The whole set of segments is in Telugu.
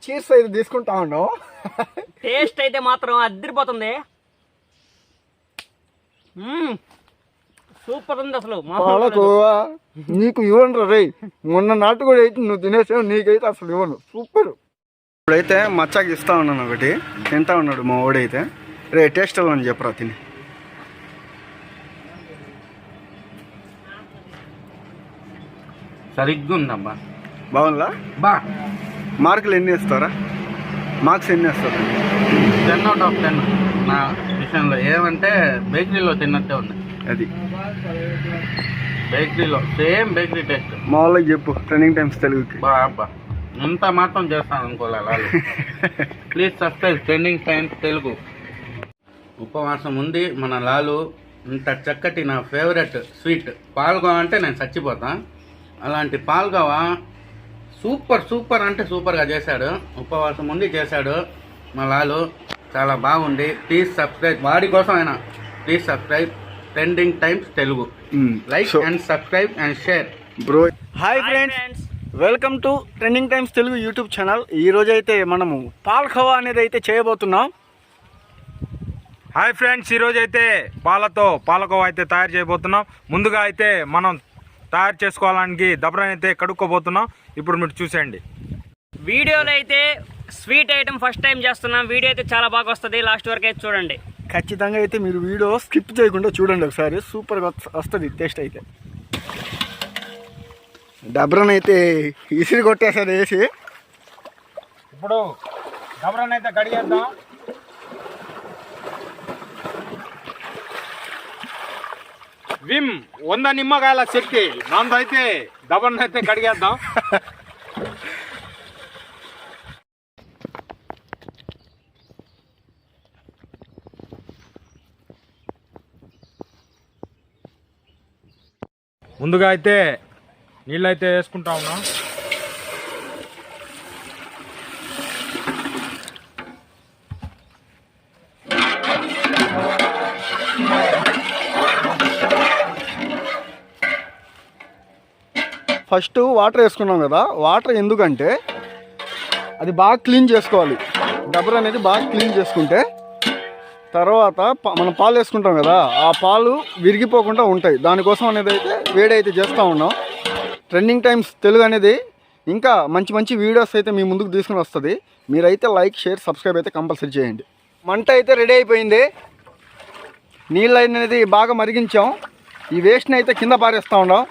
చీర్స్ అయితే తీసుకుంటా ఉన్నాం. టేస్ట్ అయితే మాత్రం అదిరిపోతుంది. సూపర్ ఉంది అసలు. పాలకోవా నీకు ఇవ్వను రే, మొన్న నాటు కూడా అయితే నువ్వు తినేసావు, నీకైతే అసలు ఇవ్వను. సూపర్. ఇప్పుడైతే మచ్చాకి ఇస్తా ఉన్నాను, ఒకటి తింటా ఉన్నాడు మా ఓడైతే. రే టేస్ట్ ఎలా అని చెప్పరా తిని. సరిగ్గా ఉందమ్మా. బాగుందా? బా మార్కులు ఎన్ని ఇస్తారా? మార్క్స్ ఎన్ని ఇస్తారా? 10/10 నా విషయంలో. ఏమంటే బేకరీలో తిన్నట్టే ఉంది. అది బేకరీలో సేమ్ బేకరీ టేస్ట్. మా వాళ్ళకి చెప్పు ట్రెండింగ్ టైమ్స్ తెలుగుకి. బా ఇంత మాత్రం చేస్తాను అనుకోలేదు. Please subscribe trending times Telugu. ఉపవాసం ఉంది మన లాలు. ఇంత చక్కటి నా ఫేవరెట్ స్వీట్ పాల్గోవా అంటే నేను చచ్చిపోతా. అలాంటి పాల్గోవా సూపర్ అంటే సూపర్గా చేశాడు. ఉపవాసం ఉండి చేశాడు మా లాలు. చాలా బాగుంది. ప్లీజ్ సబ్స్క్రైబ్, వాడి కోసం అయినా please subscribe trending times Telugu. Like and subscribe and share bro. Hi friends, welcome to trending times Telugu YouTube channel. ఈరోజు అయితే మనము పాల్కోవా అనేది అయితే చేయబోతున్నాం. హాయ్ ఫ్రెండ్స్, ఈరోజు అయితే పాలతో పాలకోవా అయితే తయారు చేయబోతున్నాం. ముందుగా అయితే మనం తయారు చేసుకోవడానికి దబరాన్ని అయితే కడుక్కోబోతున్నాం. ఇప్పుడు మీరు చూసేయండి. వీడియోలో అయితే స్వీట్ ఐటమ్ ఫస్ట్ టైం చేస్తున్నాం. వీడియో అయితే చాలా బాగా వస్తుంది. లాస్ట్ వరకు అయితే చూడండి. ఖచ్చితంగా అయితే మీరు వీడియో స్కిప్ చేయకుండా చూడండి ఒకసారి. సూపర్గా వస్తుంది టేస్ట్ అయితే. డబ్రాన్ అయితే ఇసిరి కొట్టేసాడు వేసి. ఇప్పుడు దబరాన్ని అయితే కడిగేద్దాం. విమ్ 100 నిమ్మకాయల శక్తి నాందైతే దబరాన్ని అయితే కడిగేద్దాం. ముందుగా అయితే నీళ్ళు అయితే వేసుకుంటా ఉన్నాం. ఫస్ట్ వాటర్ వేసుకున్నాం కదా. వాటర్ ఎందుకంటే అది బాగా క్లీన్ చేసుకోవాలి. డబ్బర్ అనేది బాగా క్లీన్ చేసుకుంటే తర్వాత మనం పాలు వేసుకుంటాం కదా, ఆ పాలు విరిగిపోకుండా ఉంటాయి. దానికోసం అనేది అయితే వేడి అయితే చేస్తూ ఉన్నాం. ట్రెండింగ్ టైమ్స్ తెలుగు అనేది ఇంకా మంచి మంచి వీడియోస్ అయితే మీ ముందుకు తీసుకుని వస్తుంది. మీరైతే లైక్, షేర్, సబ్స్క్రైబ్ అయితే కంపల్సరీ చేయండి. మంట అయితే రెడీ అయిపోయింది. నీళ్ళు అనేది బాగా మరిగించాం. ఈ వేస్ట్ని అయితే కింద పారేస్తూ ఉన్నాం.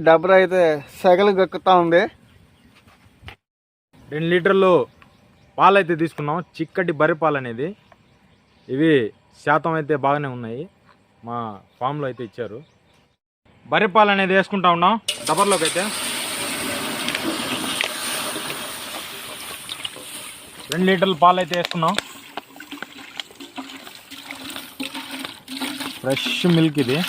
డబ్బర్ అయితే సెగలు గక్కుతూ ఉంది. 2 లీటర్లు పాలు అయితే తీసుకున్నాం. చిక్కటి బర్రె పాలు అనేది. ఇవి శాతం అయితే బాగానే ఉన్నాయి. మా ఫామ్లో అయితే ఇచ్చారు. బర్రె పాలు అనేది వేసుకుంటా ఉన్నాం డబ్బర్లోకి అయితే. 2 లీటర్ల పాలు అయితే వేసుకున్నాం. ఫ్రెష్ మిల్క్ ఇది.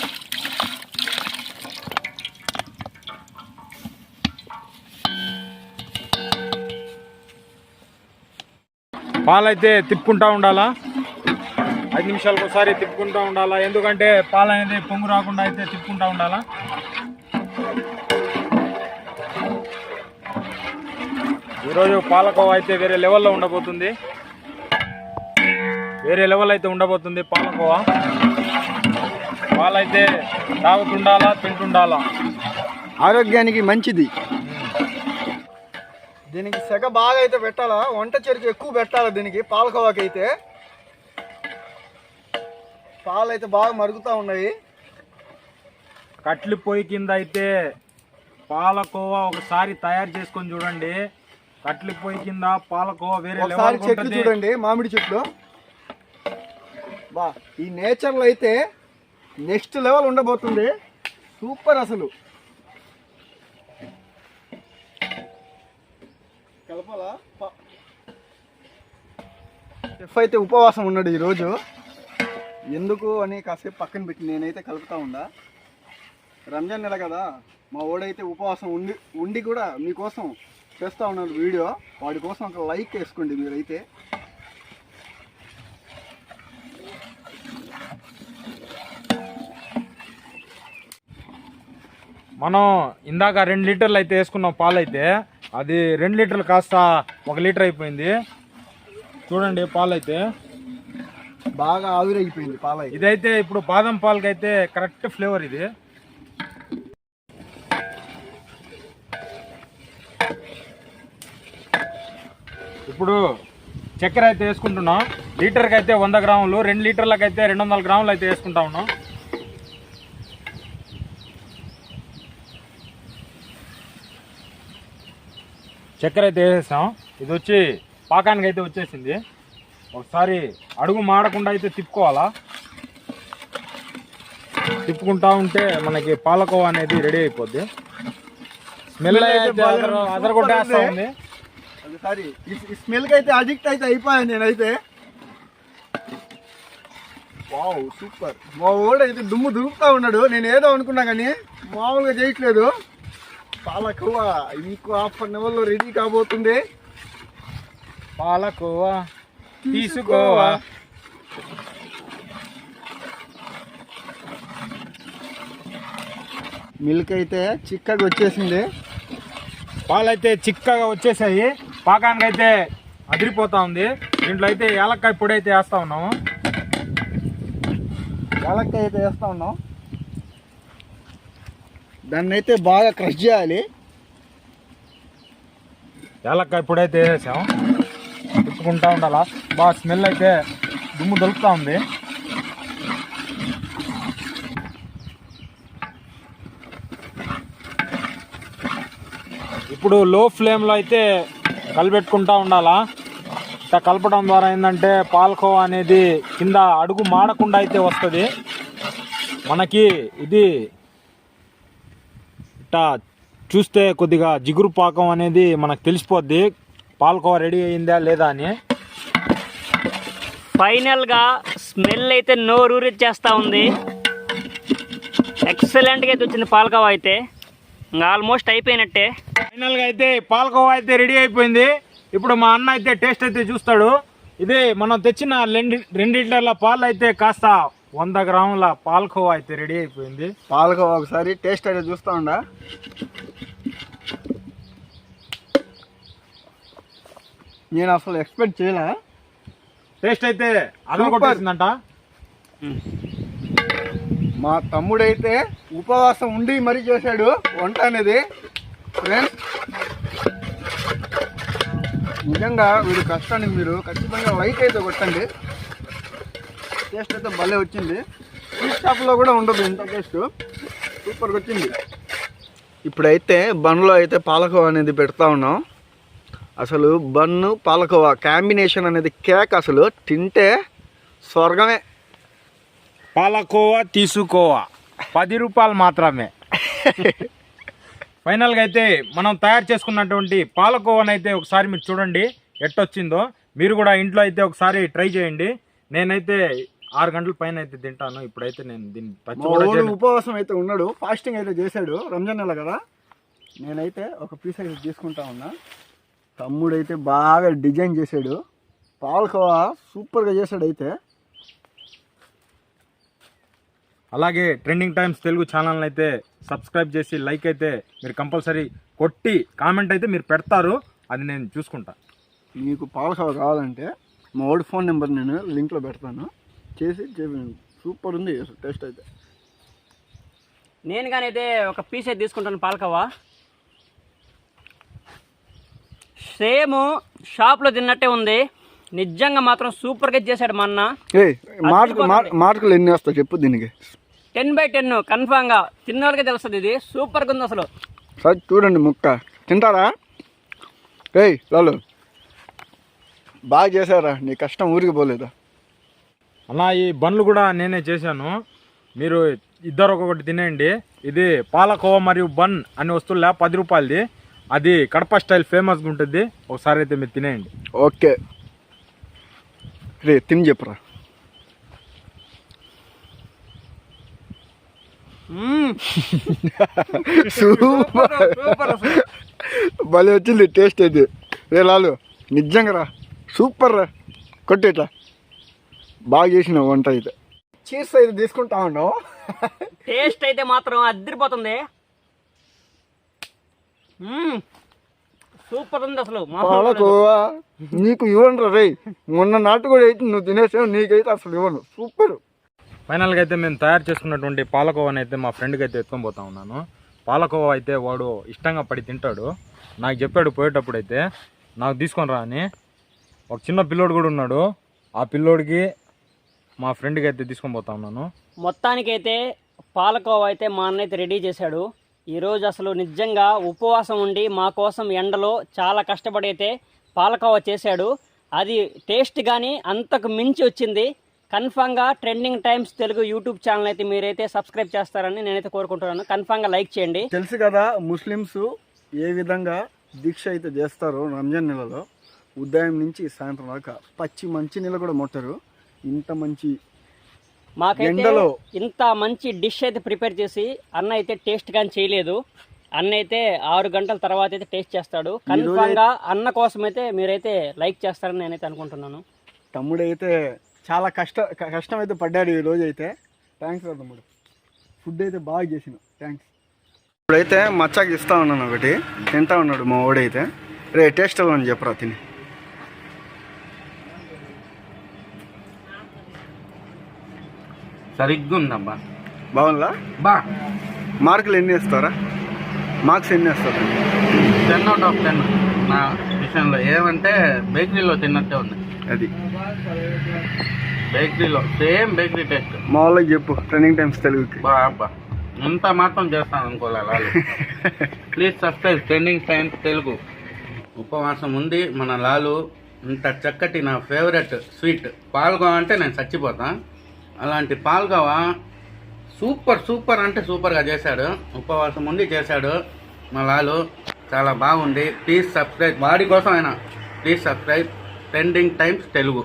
పాలైతే తిప్పుకుంటూ ఉండాలా. 5 నిమిషాలకు ఒకసారి తిప్పుకుంటూ ఉండాలా. ఎందుకంటే పాలు అనేది పొంగు రాకుండా అయితే తిప్పుకుంటూ ఉండాలా. ఈరోజు పాలకోవా అయితే వేరే లెవెల్లో ఉండబోతుంది. వేరే లెవెల్ అయితే ఉండబోతుంది పాలకోవా. పాలైతే తాగుతుండాలా, తింటుండాలా. ఆరోగ్యానికి మంచిది. దీనికి సెగ బాగా అయితే పెట్టాలా. వంట చెరుకు ఎక్కువ పెట్టాలా దీనికి. పాలకోవాకి అయితే పాలు అయితే బాగా మరుగుతూ ఉన్నాయి. కట్లి పొయ్యి కింద అయితే పాలకోవా ఒకసారి తయారు చేసుకొని చూడండి. కట్లి పొయ్యి కింద పాలకోవా వేరే లెవెల్ చెట్లు చూడండి, మామిడి చెట్లు. బా ఈ నేచర్లో అయితే నెక్స్ట్ లెవెల్ ఉండబోతుంది. సూపర్ అసలు. కలపాలా. చెఫ్ అయితే ఉపవాసం ఉన్నాడు ఈరోజు. ఎందుకు అని కాసేపు పక్కన పెట్టి నేనైతే కలుపుతా ఉండా. రంజాన్ నెల కదా, మా ఓడైతే ఉపవాసం ఉండి కూడా మీకోసం చేస్తూ ఉన్నాడు వీడియో. వాడి కోసం ఒక లైక్ వేసుకోండి మీరైతే. మనం ఇందాక 2 లీటర్లు అయితే వేసుకున్నాం పాలు అయితే, అది 2 లీటర్లు కాస్త 1 లీటర్ అయిపోయింది. చూడండి పాలు అయితే బాగా ఆవిరైపోయింది పాల. ఇదైతే ఇప్పుడు బాదం పాలకి అయితే కరెక్ట్ ఫ్లేవర్ ఇది. ఇప్పుడు చక్కెర అయితే వేసుకుంటున్నాం. లీటర్కి అయితే 100 గ్రాములు, 2 లీటర్లకు అయితే 200 గ్రాములు అయితే వేసుకుంటా ఉన్నాం. చక్కెర అయితే వేసేసాం. ఇది వచ్చి పాకానికి అయితే వచ్చేసింది. ఒకసారి అడుగు మాడకుండా అయితే తిప్పుకోవాలా. తిప్పుకుంటా ఉంటే మనకి పాలకోవా అనేది రెడీ అయిపోద్ది. స్మెల్ అయితే అదరగొట్టేస్తా ఉంది. ఒకసారి ఈ స్మెల్కి అయితే అడిక్ట్ అయితే అయిపోయాను నేనైతే. Wow super. మా వాడు అయితే దుమ్ము దురుకుతా ఉన్నాడు. నేను ఏదో అనుకున్నా కానీ మామూలుగా చేయట్లేదు. పాలకోవా ఇంకో హాఫ్ అన్ అవర్లో రెడీ కాబోతుంది. పాలకోవా తీసుకోవా. మిల్క్ అయితే చిక్కగా వచ్చేసింది. పాలైతే చిక్కగా వచ్చేసాయి. పాకానికి అయితే అదిరిపోతా ఉంది. దీంట్లో అయితే యాలక్కాయ పొడి అయితే వేస్తా ఉన్నాము. యాలక్కాయ అయితే వేస్తా ఉన్నాం. దాన్ని అయితే బాగా క్రష్ చేయాలి. యాలక్కాయ పొడి అయితే వేసాం. తిప్పుకుంటా ఉండాలా. బాగా స్మెల్ అయితే దుమ్ము దొరుకుతా ఉంది. ఇప్పుడు లో ఫ్లేమ్లో అయితే కలిపెట్టుకుంటా ఉండాలా. ఇట్లా కలపడం ద్వారా ఏంటంటే పాలకోవా అనేది కింద అడుగు మాడకుండా అయితే వస్తుంది మనకి. ఇది ఇట్లా చూస్తే కొద్దిగా జిగురు పాకం అనేది మనకు తెలిసిపోద్ది పాలకోవా రెడీ అయిందా లేదా అని. ఫైనల్గా స్మెల్ అయితే నోరూరిచ్చేస్తూ ఉంది. ఎక్సలెంట్గా అయితే వచ్చింది పాలకోవా అయితే. ఇంకా ఆల్మోస్ట్ అయిపోయినట్టే. ఫైనల్గా అయితే పాలకోవా అయితే రెడీ అయిపోయింది. ఇప్పుడు మా అన్న అయితే టేస్ట్ అయితే చూస్తాడు. ఇది మనం తెచ్చిన 2 లీటర్ల పాలు అయితే కాస్త 100 గ్రాముల పాలకోవా అయితే రెడీ అయిపోయింది. పాలకోవా ఒకసారి టేస్ట్ అయితే చూస్తా ఉండా. నేను అసలు ఎక్స్పెక్ట్ చేయలే. టేస్ట్ అయితే అదరగొట్టేసిందంట. మా తమ్ముడైతే ఉపవాసం ఉండి మరీ చేశాడు వంట అనేది. ఫ్రెండ్స్ నిజంగా వీడు కష్టానికి మీరు ఖచ్చితంగా లైక్ అయితే కొట్టండి. టేస్ట్ అయితే భలే వచ్చింది. స్వీట్ షాప్లో కూడా ఉండదు ఇంత టేస్ట్. సూపర్గా వచ్చింది. ఇప్పుడైతే బన్లో అయితే పాలకోవా అనేది పెడతా ఉన్నాం. అసలు బన్ను పాలకోవా కాంబినేషన్ అనేది కేక్. అసలు తింటే స్వర్గమే. పాలకోవా తీసుకోవా 10 రూపాయలు మాత్రమే. ఫైనల్గా అయితే మనం తయారు చేసుకున్నటువంటి పాలకోవాని అయితే ఒకసారి మీరు చూడండి ఎట్టొచ్చిందో. మీరు కూడా ఇంట్లో అయితే ఒకసారి ట్రై చేయండి. నేనైతే 6 గంటల పైన అయితే తింటాను. ఇప్పుడైతే నేను దీన్ని టచ్ కూడా చేయను. ఉపవాసం అయితే ఉన్నాడు, ఫాస్టింగ్ అయితే చేశాడు. రంజాన్ నెల కదా. నేనైతే ఒక పీస్ అయితే తీసుకుంటా ఉన్నా. తమ్ముడైతే బాగా డిజైన్ చేశాడు. పాలకోవా సూపర్గా చేశాడు అయితే. అలాగే ట్రెండింగ్ టైమ్స్ తెలుగు ఛానల్ని అయితే సబ్స్క్రైబ్ చేసి లైక్ అయితే మీరు కంపల్సరీ కొట్టి కామెంట్ అయితే మీరు పెడతారు. అది నేను చూసుకుంటా. మీకు పాలకోవా కావాలంటే మా ఓల్డ్ ఫోన్ నెంబర్ నేను లింక్లో పెడతాను. చేసి సూపర్ ఉంది టేస్ట్ అయితే. నేను కానీ అయితే ఒక పీస్ అయితే తీసుకుంటాను పాలకోవా. సేమ్ షాప్లో తిన్నట్టే ఉంది. నిజంగా మాత్రం సూపర్గా చేశాడు మా అన్న. మార్కులు ఎన్ని వస్తాయి చెప్పు దీనికి? 10/10 కన్ఫామ్గా. తిన్న వాళ్ళకే తెలుస్తుంది. ఇది సూపర్గా ఉంది అసలు. సరే చూడండి ముక్క తింటారా? ఏయ్ లాలు బాగా చేశారా? నీ కష్టం ఊరికి పోలేదా అలా? ఈ బండ్లు కూడా నేనే చేశాను. మీరు ఇద్దరు ఒక్కొక్కటి తినేయండి. ఇది పాలకోవా మరియు బన్ అనే వస్తువులే 10 రూపాయలది. అది కడప స్టైల్ ఫేమస్గా ఉంటుంది. ఒకసారి అయితే మీరు తినేయండి. ఓకే రే తిని చెప్పురా. సూపర్ భలే వచ్చింది టేస్ట్ అయితే. రే లాలు నిజంగా రా సూపర్ రా. కొట్టేట్లా బాగా చేసిన వంట అయితే. చీజ్ అయితే తీసుకుంటా ఉన్నావు. టేస్ట్ అయితే మాత్రం అదిరిపోతుంది. సూపర్ ఉంది అసలు. పాలకోవా నీకు ఇవ్వను రే, మొన్న నాటు కూడా అయితే నువ్వు తినేసావు, నీకైతే అసలు ఇవ్వను. సూపర్. ఫైనల్గా అయితే మేము తయారు చేసుకున్నటువంటి పాలకోవాని అయితే మా ఫ్రెండ్కి అయితే ఎత్తుకొని పోతా ఉన్నాను. పాలకోవా అయితే వాడు ఇష్టంగా పడి తింటాడు. నాకు చెప్పాడు పోయేటప్పుడు అయితే నాకు తీసుకొని రా అని. ఒక చిన్న పిల్లోడు కూడా ఉన్నాడు, ఆ పిల్లోడికి మా ఫ్రెండ్కి అయితే తీసుకొని పోతా ఉన్నాను. మొత్తానికైతే పాలకోవా అయితే మా అన్న అయితే రెడీ చేశాడు. ఈరోజు అసలు నిజంగా ఉపవాసం ఉండి మా కోసం ఎండలో చాలా కష్టపడి అయితే పాలకోవా చేశాడు. అది టేస్ట్ కానీ అంతకు మించి వచ్చింది. కన్ఫామ్గా trending times Telugu YouTube channel అయితే మీరైతే సబ్స్క్రైబ్ చేస్తారని నేనైతే కోరుకుంటున్నాను. కన్ఫామ్గా లైక్ చేయండి. తెలుసు కదా ముస్లిమ్స్ ఏ విధంగా దీక్ష అయితే చేస్తారో రంజాన్ నెలలో, ఉదయం నుంచి సాయంత్రం దాకా పచ్చి మంచి నీళ్ళు కూడా ముట్టరు. ఇంత మంచి మాకైతే ఎండలో ఇంత మంచి డిష్ అయితే ప్రిపేర్ చేసి అన్న అయితే టేస్ట్ కానీ చేయలేదు. అన్న అయితే 6 గంటల తర్వాత అయితే టేస్ట్ చేస్తాడు. కన్ఫామ్గా అన్న కోసం అయితే మీరైతే లైక్ చేస్తారని నేనైతే అనుకుంటున్నాను. తమ్ముడు అయితే చాలా కష్టం అయితే పడ్డాడు ఈ రోజు అయితే. థ్యాంక్స్ రా తమ్ముడు, ఫుడ్ అయితే బాగా చేసిన. థ్యాంక్స్. ఇప్పుడైతే మచ్చాకి ఇస్తా ఉన్నాను, ఒకటి తింటా ఉన్నాడు మా వాడైతే. రే టేస్ట్ అని చెప్పరా తిని. సరిగ్గా ఉందబ్బా, బాగుందా? బా. మార్కులు ఎన్ని వేస్తారా? మార్క్స్ ఎన్ని వేస్తారు? 10 out of 10 నా విషయంలో. ఏమంటే బేకరీలో తిన్నట్టే ఉంది. అది బేకరీలో సేమ్ బేకరీ టేస్ట్. మా వాళ్ళకి చెప్పు ట్రెండింగ్ టైమ్స్ తెలుగుకి. బా అబ్బా, ఇంత మాత్రం చేస్తాను అనుకోలేదు. Please subscribe trending times Telugu. ఉపవాసం ఉంది మన లాలు. ఇంత చక్కటి నా ఫేవరెట్ స్వీట్ పాల్గోవా అంటే నేను చచ్చిపోతా. అలాంటి పాల్గోవా సూపర్ అంటే సూపర్గా చేశాడు. ఉపవాసం ఉండి చేశాడు మా లాలు, చాలా బాగుంది. ప్లీజ్ సబ్స్క్రైబ్, వాడి కోసం అయినా please subscribe trending times Telugu.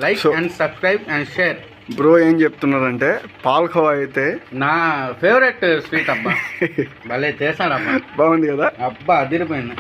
Like and subscribe and share. Bro ఏం చెప్తున్నారంటే పాల్కోవా అయితే నా ఫేవరెట్ స్వీట్ అబ్బా. భలే చేశాడబ్బా, బాగుంది కదా అబ్బా అదిరిపోయింది.